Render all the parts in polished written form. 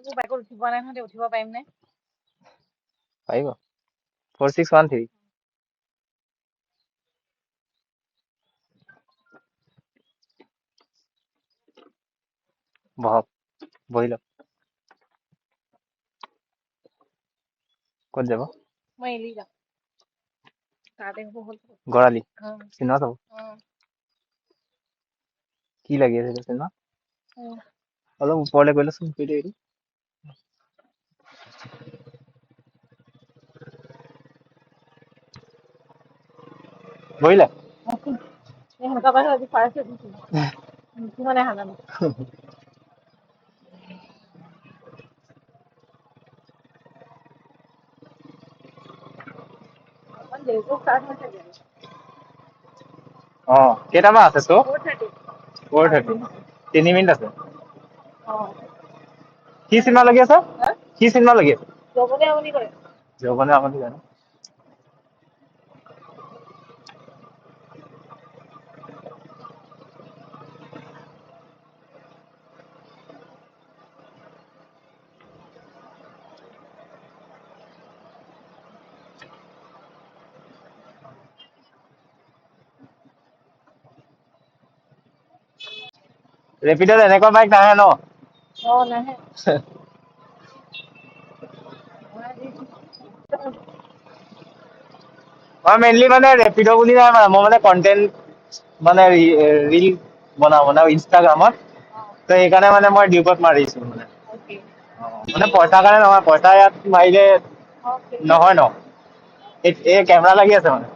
মোৰ বাইকত উঠিব নাই নহয়, উঠিব পাৰিম নে? পাৰিব 4613 বহক বহি লওক ক'ত যাব মই এলি যাম তাতে হ'ল গৰালি চিনেমা চাব কি লাগি আছে চিনেমা অলপ ওপৰলৈ গ'লে চোন ভিডিঅ' এৰি বহিলা সেনেকুৱা পাইছে আজি ফাৰ্ষ্ট মানে হানানো কেইটামান আছে তো 4:30 3 মিনিট আছে কি চিনেমা লাগি আছে কি চিনেমা লাগি আছে যৌৱনে আমনি কৰে যৌৱনে আমনি কৰে ৰেপিডত এনেকুৱা বাইক নাহে ন নাহে মই মেইনলি মানে ৰেপিড বুলি নাই মানে মই মানে কন্টেন্ট মানে ৰিল বনাও মানে ইনষ্টাগ্ৰামত তো সেইকাৰণে মানে মই ডিউকত মাৰিছো মানে মানে পইচাৰ কাৰণে নহয় পইচা ইয়াত মাৰিলে নহয় ন এই কেমেৰা লাগি আছে মানে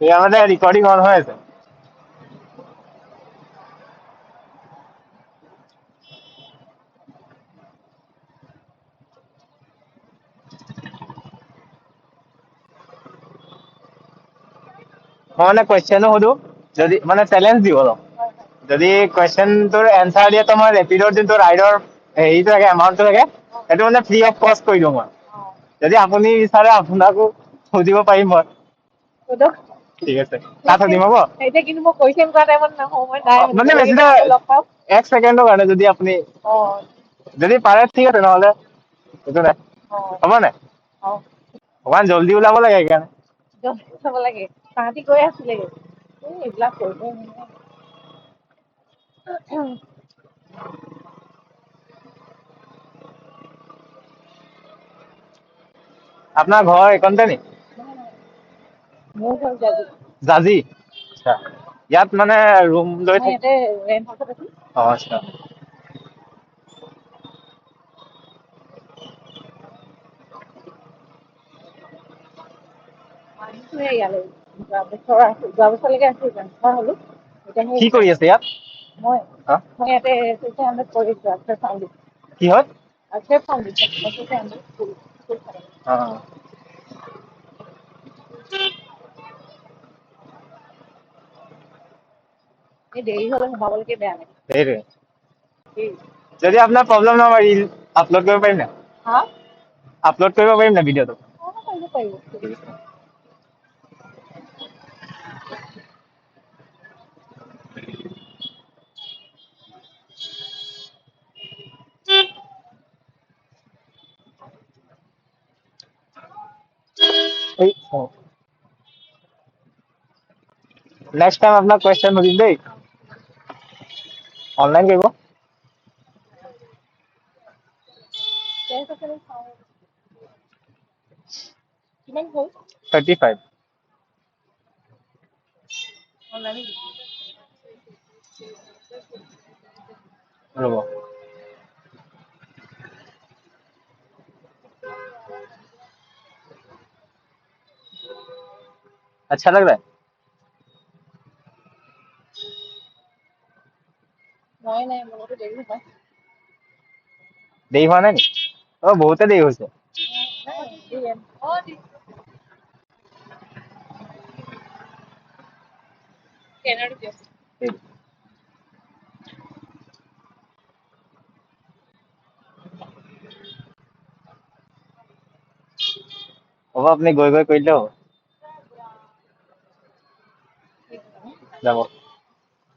এয়া মানে ৰেকৰ্ডিং অন হৈ আছে মই মানে কুৱেশ্যনো সুধো যদি মানে চেলেঞ্জ দিওঁ অলপ যদি কুৱেশ্যনটোৰ এনচাৰ দিয়ে তো মই ৰেপিডৰ যোনটো ৰাইডৰ হেৰিটো থাকে এমাউণ্টটো থাকে সেইটো মানে ফ্ৰী অফ কষ্ট কৰি দিওঁ মই যদি আপুনি বিচাৰে আপোনাকো সুধিব পাৰিম মই ঠিক আছে তাত সুধিম হ'ব মানে বেছি এক ছেকেণ্ডৰ কাৰণে যদি আপুনি যদি পাৰে ঠিক আছে নহ'লে একো নাই হ'ব নাই অকমান জল্দি ওলাব লাগে সেইকাৰণে চাব লাগে তাহাঁতি গৈ আছিলে এইবিলাক কৰিব আপোনাৰ ঘৰ এইকণতে নি জাজি আচ্ছা ইয়াত মানে ৰুম লৈ থাকে আচ্ছা কি কৰি আছে ইয়াত কিহত দেৰি হলে সোমাবলৈকে বেয়া লাগে সেইটোৱে যদি আপোনাৰ প্ৰব্লেম নহয় ৰিল আপলোড কৰিব পাৰিম না আপলোড কৰিব পাৰিম না ভিডিঅ'টো নেক্সট টাইম আপোনাক কুৱেশ্যন সুধিম দেই অনলাইন কৰিব কিমান হ'ল 35 ৰ'ব अच्छा लग रहा है নাই মোৰতো দেৰি হ'ব দেৰি হোৱা নাই নি বহুতে দেৰি হৈছে হ'ব আপুনি গৈ কৰি দিলে হ'ব যাব